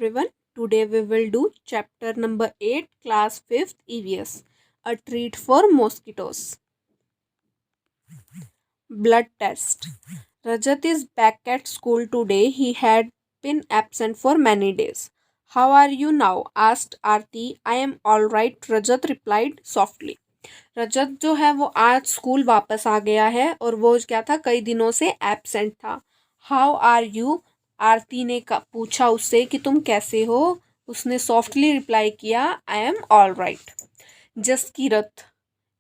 everyone. Today we will do chapter number 8, class 5th EVS. A treat for mosquitoes. Blood test. Rajat is back at school today. He had been absent for many days. How are you now? Asked Aarti. I am all right, Rajat replied softly. रजत जो है वो आज school वापस आ गया है और वो क्या था, कई दिनों से एब्सेंट था. How are you? आरती ने पूछा उससे कि तुम कैसे हो. उसने सॉफ्टली रिप्लाई किया, I am all right. Jaskirat,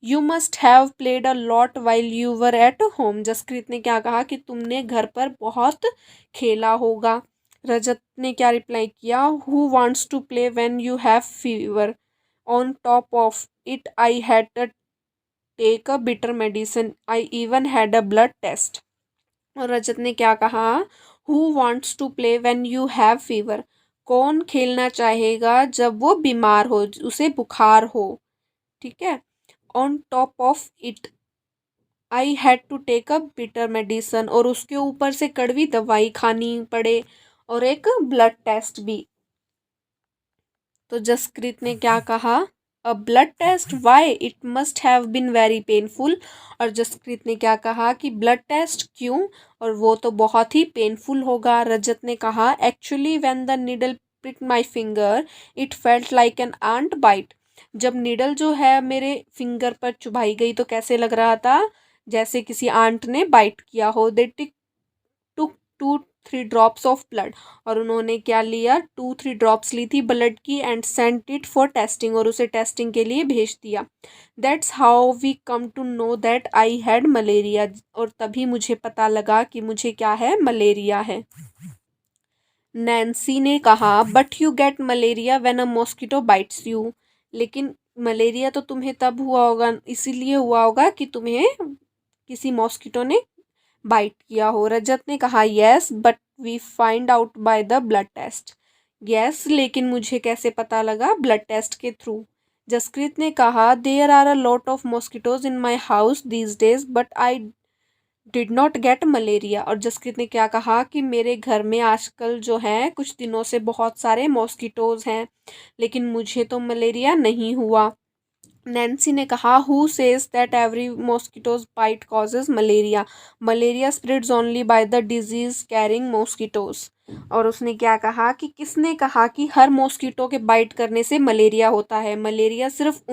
you must have played a lot while you were at home. Jaskirat ने क्या कहा कि तुमने घर पर बहुत खेला होगा. रजत ने क्या रिप्लाई किया, who wants to play when you have fever. On top of it, I had to take a bitter medicine. I even had a blood test. और रजत ने क्या कहा, Who wants to play when you have fever? कौन खेलना चाहेगा जब वो बीमार हो, उसे बुखार हो. ठीक है. On top of it, I had to take a bitter medicine. और उसके ऊपर से कड़वी दवाई खानी पड़े और एक ब्लड टेस्ट भी. तो जसकृत ने क्या कहा, a blood test, why, it must have been very painful. और जसकृत ने क्या कहा कि ब्लड टेस्ट क्यों, और वो तो बहुत ही पेनफुल होगा. रजत ने कहा, actually when the needle prick my finger it felt like an ant bite. जब नीडल जो है मेरे फिंगर पर चुभाई गई तो कैसे लग रहा था, जैसे किसी आंट ने बाइट किया हो. दे टुक 2-3 ड्रॉप्स ऑफ ब्लड. और उन्होंने क्या लिया, 2-3 ड्रॉप्स ली थी ब्लड की and sent it for testing. और उसे टेस्टिंग के लिए भेज दिया. That's how we come to know that I had malaria. और तभी मुझे पता लगा कि मुझे क्या है, मलेरिया है. नैन्सी ने कहा, but you get malaria when a mosquito bytes you. लेकिन मलेरिया तो तुम्हें तब हुआ होगा, इसीलिए हुआ होगा कि तुम्हें किसी मॉस्किटो ने बाइट किया हो. रजत ने कहा, yes but we find out by the blood test. Yes, लेकिन मुझे कैसे पता लगा, ब्लड टेस्ट के थ्रू. जसकृत ने कहा, there are a lot of mosquitoes in my house these days but I did not get malaria. और जसकृत ने क्या कहा कि मेरे घर में आजकल जो है कुछ दिनों से बहुत सारे मॉस्किटोज हैं, लेकिन मुझे तो मलेरिया नहीं हुआ. नैन्सी ने कहा, who says that every mosquitoes bite causes malaria. Malaria spreads only by the disease carrying mosquitoes. और उसने क्या कहा कि किसने कहा कि हर मॉस्किटो के बाइट करने से मलेरिया होता है. मलेरिया सिर्फ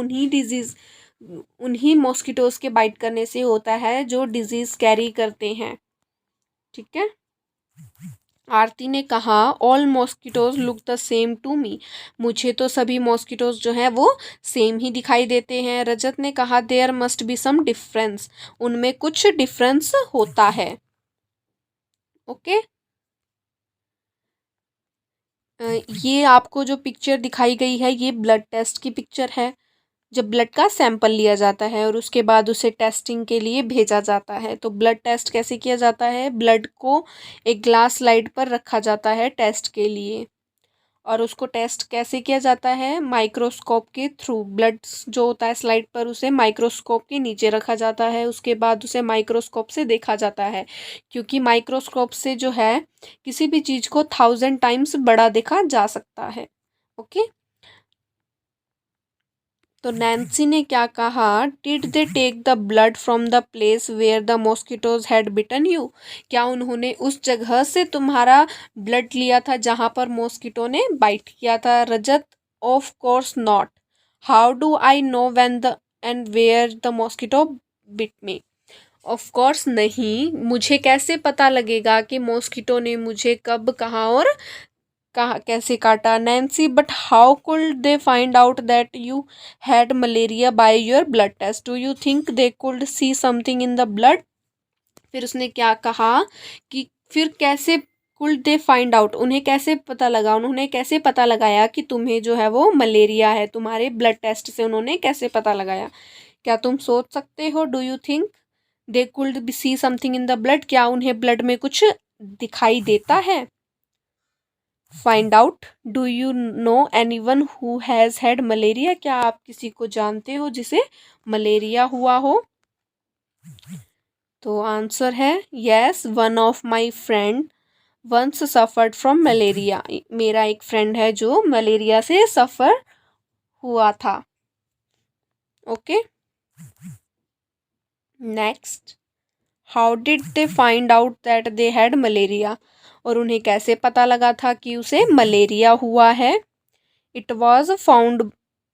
उन्हीं मॉस्किटोज के बाइट करने से होता है जो डिजीज कैरी करते हैं. ठीक है. आरती ने कहा, all mosquitoes look the same to me. मुझे तो सभी मॉस्किटोज जो हैं वो सेम ही दिखाई देते हैं. रजत ने कहा, there must be some difference. उनमें कुछ डिफरेंस होता है. ओके. ये आपको जो पिक्चर दिखाई गई है ये ब्लड टेस्ट की पिक्चर है. जब ब्लड का सैंपल लिया जाता है और उसके बाद उसे टेस्टिंग के लिए भेजा जाता है. तो ब्लड टेस्ट कैसे किया जाता है, ब्लड को एक ग्लास स्लाइड पर रखा जाता है टेस्ट के लिए. और उसको टेस्ट कैसे किया जाता है, माइक्रोस्कोप के थ्रू. ब्लड जो होता है स्लाइड पर उसे माइक्रोस्कोप के नीचे रखा जाता है. उसके बाद उसे माइक्रोस्कोप से देखा जाता है, क्योंकि माइक्रोस्कोप से जो है किसी भी चीज़ को 1000 टाइम्स बड़ा देखा जा सकता है. ओके. तो नैन्सी ने क्या कहा, did they take the blood from the place where the mosquitoes had bitten you. क्या उन्होंने उस जगह से तुम्हारा ब्लड लिया था जहाँ पर मॉस्किटो ने बाइट किया था. Rajat, of course not. How do I know when the and where the mosquito bit me. Of course नहीं, मुझे कैसे पता लगेगा कि मॉस्किटो ने मुझे कब, कहाँ और कहाँ कैसे काटा. Nancy, but how could they find out that you had malaria by your blood test. Do you think they could see something in the blood. फिर उसने क्या कहा कि फिर कैसे कुड दे फाइंड आउट, उन्हें कैसे पता लगा, उन्होंने कैसे पता लगाया कि तुम्हें जो है वो मलेरिया है, तुम्हारे ब्लड टेस्ट से उन्होंने कैसे पता लगाया. क्या तुम सोच सकते हो, do you think they could see something in the blood, क्या उन्हें ब्लड में कुछ दिखाई देता है. Find out, do you know any one who has had malaria. क्या आप किसी को जानते हो जिसे मलेरिया हुआ हो. तो आंसर है yes, one of my friend once suffered from malaria. मेरा एक फ्रेंड है जो मलेरिया से सफ़र हुआ था। Okay, next, how did they find out that they had malaria. और उन्हें कैसे पता लगा था कि उसे मलेरिया हुआ है। It was found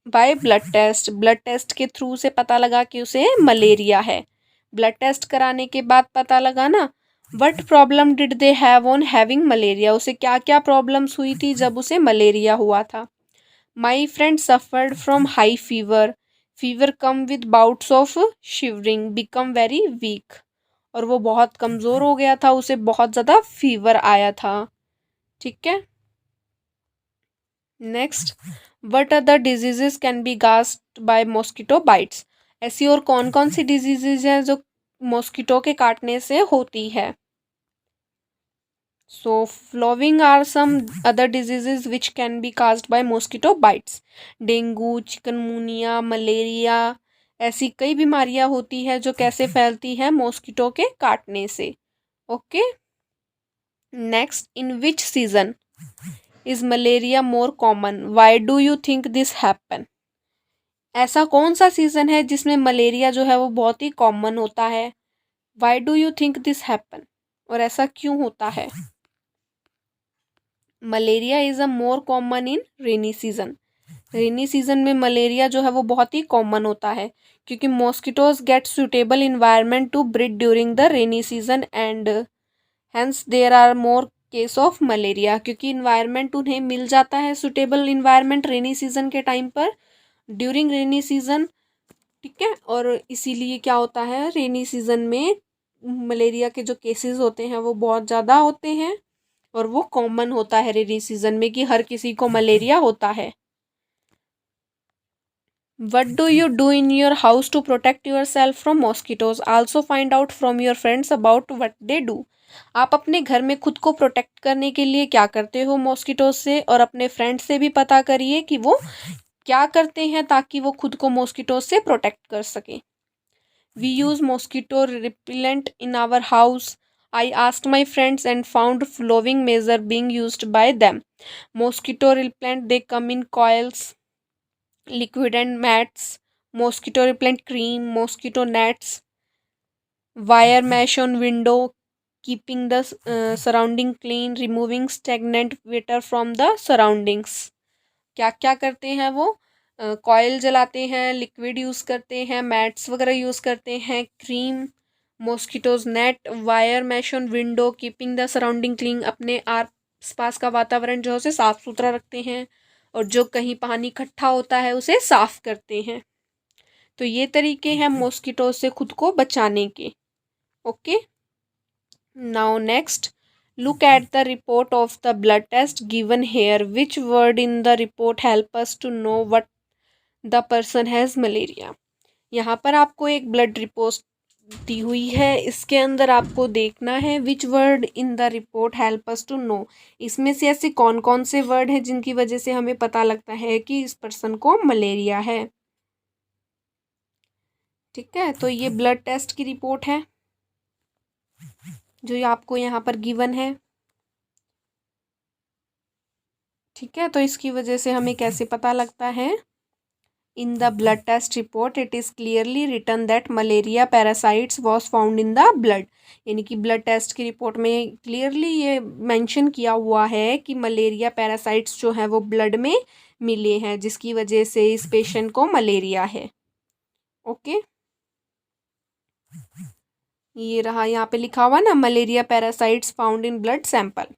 by blood test. Blood test के थ्रू से पता लगा कि उसे मलेरिया है। ब्लड टेस्ट कराने के बाद पता लगा ना। What problem did they have on having malaria. उसे क्या क्या प्रॉब्लम्स हुई थी जब उसे मलेरिया हुआ था। My friend suffered from high fever. Fever come with bouts of shivering, become very weak. और वो बहुत कमज़ोर हो गया था, उसे बहुत ज़्यादा फीवर आया था। ठीक है, next, what other diseases can be caused by mosquito bites. ऐसी और कौन कौन सी डिजीजेज हैं जो मॉस्किटो के काटने से होती है। So following are some other diseases which can be caused by mosquito bites. Dengue, chikungunya, malaria, ऐसी कई बीमारियां होती हैं जो कैसे फैलती हैं, मॉस्किटो के काटने से। Okay, next, in which season is malaria more common, Y do you think this happen. ऐसा कौन सा सीजन है जिसमें मलेरिया जो है वो बहुत ही कॉमन होता है। Why do you think this happen, और ऐसा क्यों होता है। Malaria is a more common in rainy season. Rainy season में मलेरिया जो है वो बहुत ही कॉमन होता है, क्योंकि mosquitoes get suitable environment to breed during the rainy season and hence there are more case of malaria. क्योंकि इन्वायरमेंट उन्हें मिल जाता है, सुटेबल इन्वायरमेंट रेनी सीजन के टाइम पर, ड्यूरिंग रेनी सीजन। ठीक है, और इसीलिए क्या होता है, रेनी सीजन में मलेरिया के जो केसेस होते हैं वो बहुत ज़्यादा होते हैं, और वो कॉमन होता है रेनी सीजन में कि हर किसी को मलेरिया होता है। What do you do in your house to protect yourself from mosquitoes, also find out from your friends about what they do. आप अपने घर में खुद को प्रोटेक्ट करने के लिए क्या करते हो मॉस्किटोज से, और अपने फ्रेंड्स से भी पता करिए कि वो क्या करते हैं ताकि वो खुद को मॉस्किटोज से प्रोटेक्ट कर सकें। We use mosquito repellent in our house. I asked my friends and found following measure being used by them. Mosquito repellent they come in coils, liquid and mats, mosquito repellent cream, mosquito nets, wire mesh on window, keeping the surrounding clean, removing stagnant water from the surroundings। क्या क्या करते हैं वो, coil जलाते हैं, liquid use करते हैं, mats वगैरह यूज़ करते हैं, cream, mosquitoes net, wire mesh on window, keeping the surrounding clean, अपने आस पास का वातावरण जो है उसे साफ़ सुथरा रखते हैं, और जो कहीं पानी इकट्ठा होता है उसे साफ़ करते हैं। तो ये तरीके हैं मॉस्किटो से खुद को बचाने के। Okay, now next, look at the report of the blood test given here. Which word in the report help us to know what the person has malaria. यहाँ पर आपको एक ब्लड रिपोर्ट दी हुई है, इसके अंदर आपको देखना है which word in the report help us to know. इसमें से ऐसे कौन कौन से वर्ड हैं जिनकी वजह से हमें पता लगता है कि इस पर्सन को मलेरिया है। ठीक है, तो ये ब्लड टेस्ट की रिपोर्ट है जो आपको यहाँ पर गिवन है। ठीक है, तो इसकी वजह से हमें कैसे पता लगता है, in the blood test report it is clearly written that malaria parasites was found in the blood. यानी कि ब्लड टेस्ट की रिपोर्ट में क्लियरली ये मेंशन किया हुआ है कि मलेरिया पैरासाइट्स जो है वो ब्लड में मिले हैं, जिसकी वजह से इस पेशेंट को मलेरिया है। ओके, ये रहा यहाँ पे लिखा हुआ ना, malaria parasites found in blood sample.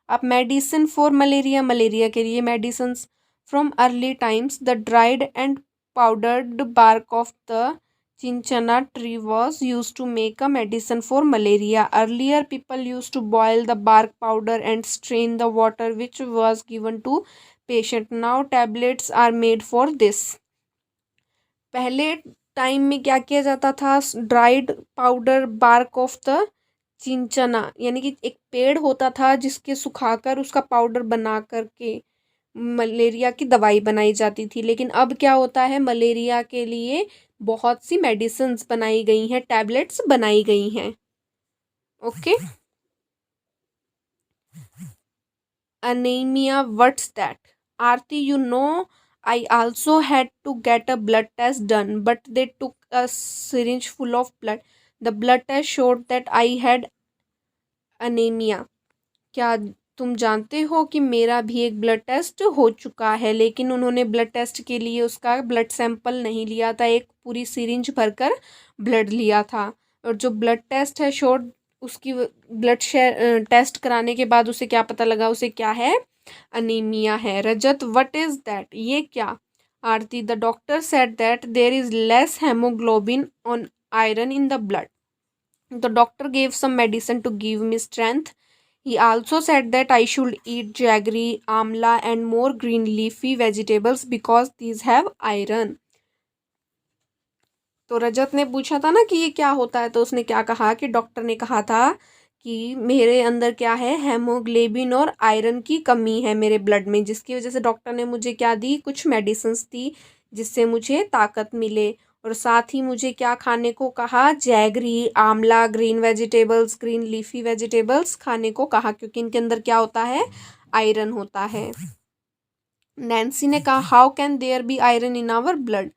अब मेडिसिन फॉर मलेरिया, मलेरिया के लिए medicine from early times, the dried and powdered bark of the cinchona tree was use to make a medicine for malaria. Earlier people use to boil the bark powder and strain the water which was given to patient. Now tablets are made for this. पहले time में क्या किया जाता था, dried powder bark of the चिंचना, यानी कि एक पेड़ होता था जिसके सुखाकर उसका पाउडर बना करके मलेरिया की दवाई बनाई जाती थी। लेकिन अब क्या होता है, मलेरिया के लिए बहुत सी मेडिसिन्स बनाई गई हैं, टैबलेट्स बनाई गई हैं। Okay, Anemia, what's that? Aarti, I also had to get a blood test done, but they took a syringe full of blood. The blood test showed that I had anemia. क्या तुम जानते हो कि मेरा भी एक ब्लड टेस्ट हो चुका है, लेकिन उन्होंने ब्लड टेस्ट के लिए उसका ब्लड सैंपल नहीं लिया था, एक पूरी सिरिंज भरकर ब्लड लिया था। और जो ब्लड टेस्ट है शोर उसकी ब्लड टेस्ट कराने के बाद उसे क्या पता लगा, उसे क्या है, अनीमिया है। रजत, व्हाट इज दैट, ये क्या? Aarti, the doctor said that there is less haemoglobin on iron in the blood. The doctor gave some medicine to give me strength. He also said that I should eat jaggery, amla and more green leafy vegetables because these have iron. तो रजत ने पूछा था ना कि ये क्या होता है, तो उसने क्या कहा कि डॉक्टर ने कहा था कि मेरे अंदर क्या है, हेमोग्लोबिन और आयरन की कमी है मेरे ब्लड में, जिसकी वजह से डॉक्टर ने मुझे क्या दी, कुछ मेडिसिन्स दी जिससे मुझे ताकत मिले। और साथ ही मुझे क्या खाने को कहा, जैगरी, आंवला, green vegetables, green leafy vegetables खाने को कहा, क्योंकि इनके अंदर क्या होता है, आयरन होता है। नैन्सी ने कहा how can there be iron in our blood.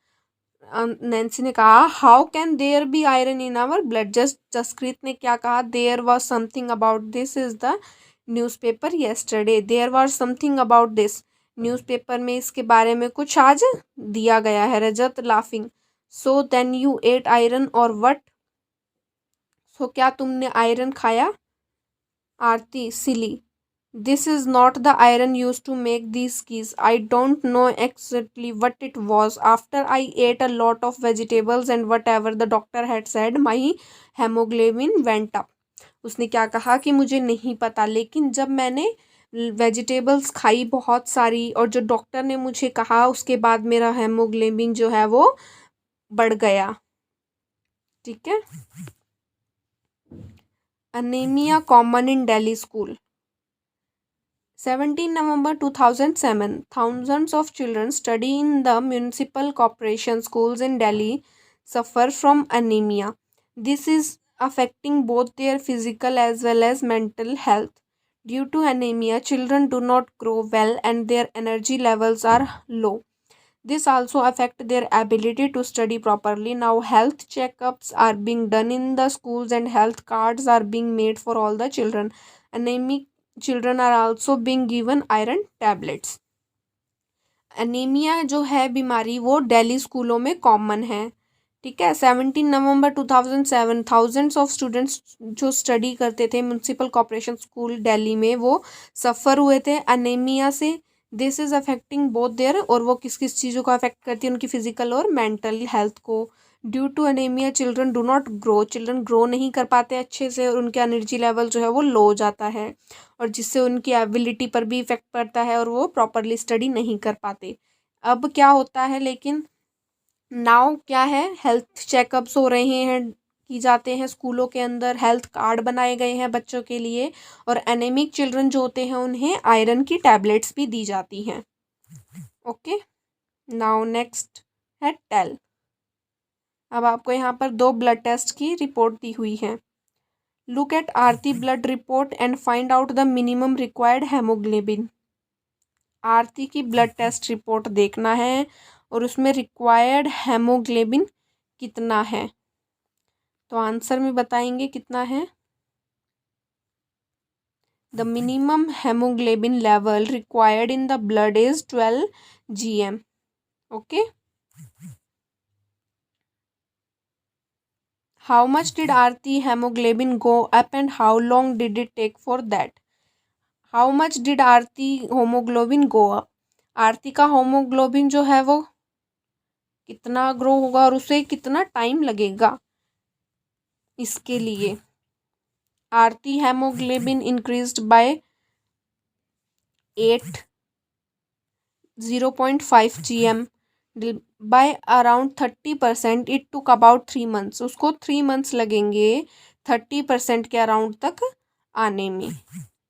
Nancy ने कहा how can there be iron in our blood. Jaskrit ने क्या कहा, there was something about this is the newspaper yesterday. There was something about this, newspaper में इसके बारे में कुछ आज दिया गया है। Rajat laughing, so then you ate iron और वट, सो क्या तुमने आयरन खाया? आरती, सिली, this is not the iron used to make these keys. I don't know exactly what it was. After I ate a lot of vegetables and whatever the doctor had said, my hemoglobin went up. उसने क्या कहा कि मुझे नहीं पता, लेकिन जब मैंने वेजिटेबल्स खाई बहुत सारी और जो डॉक्टर ने मुझे कहा उसके बाद मेरा हेमोग्लोबिन जो है वो बढ़ गया। ठीक है। Anaemia common in Delhi school. 17 November 2007, thousands of children studying in the municipal corporation schools in Delhi suffer from anemia. This is affecting both their physical as well as mental health. Due to anemia, children do not grow well and their energy levels are low. This also affects their ability to study properly. Now, health checkups are being done in the schools and health cards are being made for all the children. Anemic children are also being given iron tablets. Anaemia जो है बीमारी वो दिल्ली स्कूलों में common है। ठीक है। 17 नवंबर 2007 thousands of students जो स्टडी करते थे म्यूनसिपल कॉर्पोरेशन स्कूल दिल्ली में वो सफ़र हुए थे अनीमिया से। This is affecting both there, और वो किस किस चीज़ों को अफेक्ट करती है, उनकी फिजिकल और मेंटल हेल्थ को। Due to anaemia children do not grow, children grow नहीं कर पाते अच्छे से और उनका एनर्जी लेवल जो है वो लो हो जाता है, और जिससे उनकी एबिलिटी पर भी इफेक्ट पड़ता है और वो प्रॉपरली स्टडी नहीं कर पाते। अब क्या होता है, लेकिन नाउ क्या है, हेल्थ चेकअप्स हो रहे हैं, की जाते हैं स्कूलों के अंदर, हेल्थ कार्ड बनाए गए हैं बच्चों के लिए, और एनेमिक चिल्ड्रन जो होते हैं उन्हें आयरन की टैबलेट्स भी दी जाती हैं। ओके, नाउ नेक्स्ट है टेल। अब आपको यहाँ पर 2 ब्लड टेस्ट की रिपोर्ट दी हुई है। Look at Aarti blood report and find out the minimum required haemoglobin. Aarti की ब्लड टेस्ट रिपोर्ट देखना है और उसमें रिक्वायर्ड हेमोग्लोबिन कितना है, तो आंसर में बताएंगे कितना है। The minimum haemoglobin level required in the blood is 12 GM। Okay, how much did Aarti haemoglobin go up and how long did it take for that. How much did Aarti haemoglobin go up, Aarti का haemoglobin जो है वो कितना grow होगा और उसे कितना time लगेगा इसके लिए। Aarti haemoglobin increased by 0.5 GM by around 30%। It took about 3 months, उसको 3 months लगेंगे 30% के अराउंड तक आने में।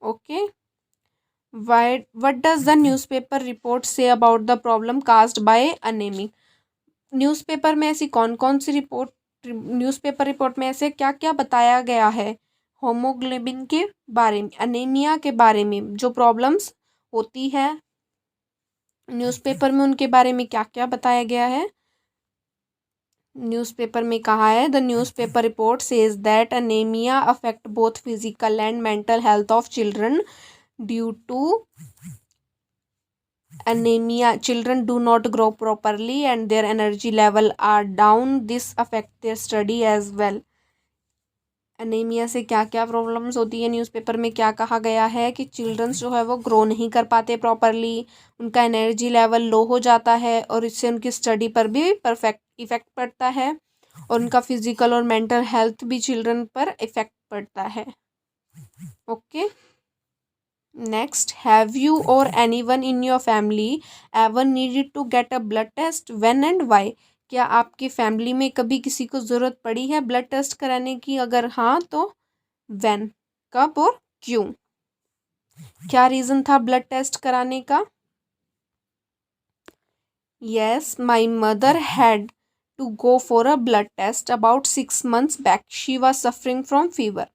Okay, what does the newspaper report say about the problem caused by anemic। Newspaper में ऐसी कौन कौन सी रिपोर्ट, न्यूज़पेपर रिपोर्ट में ऐसे क्या क्या बताया गया है होमोग्लोबिन के बारे में, अनीमिया के बारे में जो प्रॉब्लम्स होती है न्यूज़पेपर में, उनके बारे में क्या क्या बताया गया है। न्यूज़पेपर में कहा है the newspaper report says that anaemia affect both physical and mental health of children due to anemia. Children do not grow properly and their energy level are down. This affect their study as well. Anaemia से क्या क्या problems होती है, newspaper में क्या कहा गया है कि चिल्ड्रंस जो है वो ग्रो नहीं कर पाते प्रॉपरली, उनका एनर्जी लेवल लो हो जाता है और इससे उनकी स्टडी पर भी परफेक्ट इफ़ेक्ट पड़ता है और उनका फिजिकल और मेंटल हेल्थ भी चिल्ड्रन पर इफ़ेक्ट पड़ता है। Okay, next, have you or anyone in your family ever needed to get a blood test, when and why? क्या आपकी फैमिली में कभी किसी को ज़रूरत पड़ी है ब्लड टेस्ट कराने की? अगर हाँ तो व्हेन, कब और क्यों? क्या रीज़न था ब्लड टेस्ट कराने का? Yes, my mother had to go for a blood test about 6 months back, she was suffering from fever.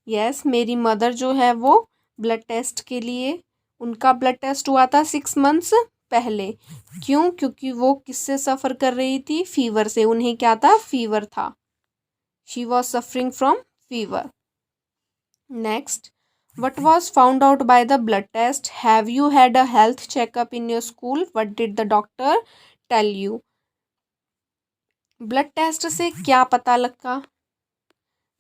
Yes, मेरी मदर जो है वो ब्लड टेस्ट के लिए, उनका ब्लड टेस्ट हुआ था 6 months पहले। क्यों? क्योंकि वो किससे सफ़र कर रही थी? फीवर से। उन्हें क्या था? फीवर था। She was suffering from fever. Next, what was found out by the blood test? Have you had a health checkup in your school? What did the doctor tell you? Blood test से क्या पता लगा?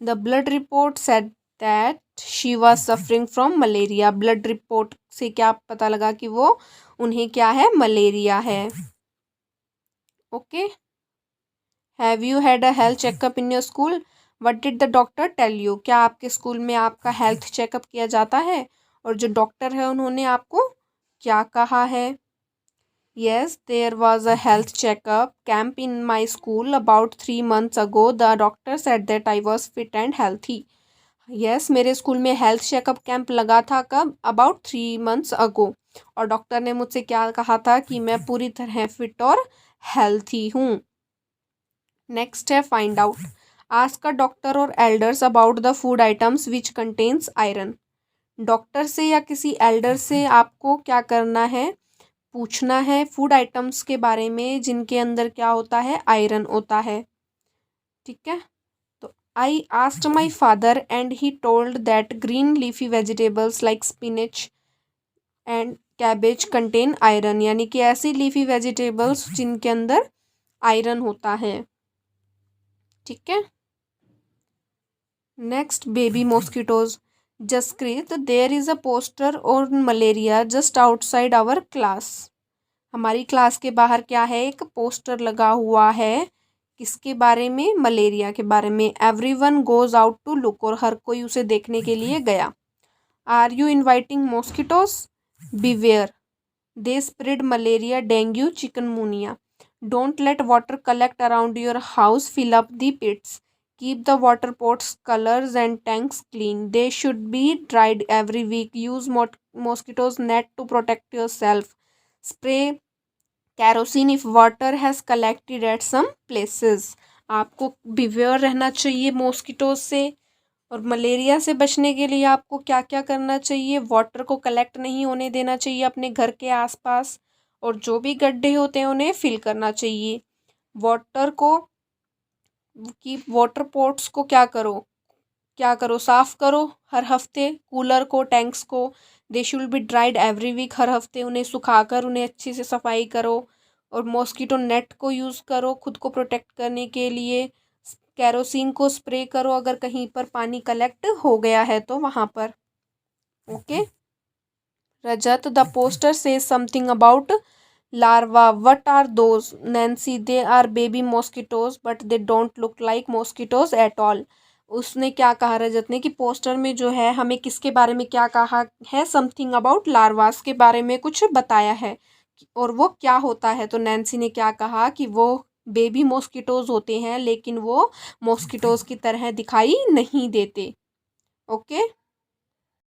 The blood report said that she was suffering from malaria. Blood report से क्या पता लगा कि वो, उन्हें क्या है? मलेरिया है। Okay, have you had a health checkup in your school? What did the doctor tell you? क्या आपके स्कूल में आपका हेल्थ चेकअप किया जाता है? और जो डॉक्टर है उन्होंने आपको क्या कहा है? Yes, there was a health checkup camp in my school about 3 months ago. The doctor said that I was fit and healthy. Yes, मेरे स्कूल में हेल्थ चेकअप कैंप लगा था। कब? About 3 months ago. और डॉक्टर ने मुझसे क्या कहा था? कि मैं पूरी तरह फिट और हेल्थी हूँ। नेक्स्ट है find out. Ask a doctor और elders about the food items which contains iron. Doctor से या किसी एल्डर से आपको क्या करना है? पूछना है फूड आइटम्स के बारे में जिनके अंदर क्या होता है? आयरन होता है। ठीक है, तो आई asked my father and he told that green leafy vegetables like spinach and cabbage contain iron, यानी कि ऐसी लीफी वेजिटेबल्स जिनके अंदर आयरन होता है। ठीक है, next, baby mosquitoes. Jaskrit, there is a poster on malaria just outside our class. हमारी क्लास के बाहर क्या है? एक पोस्टर लगा हुआ है। किसके बारे में? मलेरिया के बारे में। Everyone goes out to look, और हर कोई उसे देखने के लिए गया। Are you inviting mosquitoes? Beware, they spread malaria, dengue, chikungunya. Don't let water collect around your house, fill up the pits, keep the water pots, coolers and tanks clean, they should be dried every week, use mosquitoes net to protect your self, spray kerosene if water has collected at some places. आपको beware रहना चाहिए mosquitoes से। और malaria से बचने के लिए आपको क्या क्या करना चाहिए? वाटर को कलेक्ट नहीं होने देना चाहिए अपने घर के आसपास, और जो भी गड्ढे होते हैं उन्हें फिल करना चाहिए। वाटर को की वाटर पोट्स को क्या करो? साफ़ करो हर हफ्ते। कूलर को, टैंक्स को, they should be dried every week, हर हफ्ते उन्हें सुखाकर उन्हें अच्छे से सफाई करो। और मॉस्किटो नेट को यूज़ करो खुद को प्रोटेक्ट करने के लिए। कैरोसिन को स्प्रे करो अगर कहीं पर पानी कलेक्ट हो गया है तो वहाँ पर। Okay, Rajat, the poster says something about larva, what are those? Nancy, they are baby mosquitoes but they don't look like mosquitoes at all. उसने क्या कहा रजत ने कि पोस्टर में जो है हमें किसके बारे में क्या कहा है? समथिंग अबाउट लार्वास के बारे में कुछ बताया है, और वो क्या होता है? तो नैन्सी ने क्या कहा कि वो बेबी मॉस्किटोज होते हैं लेकिन वो मॉस्किटोज की तरह दिखाई नहीं देते। ओके,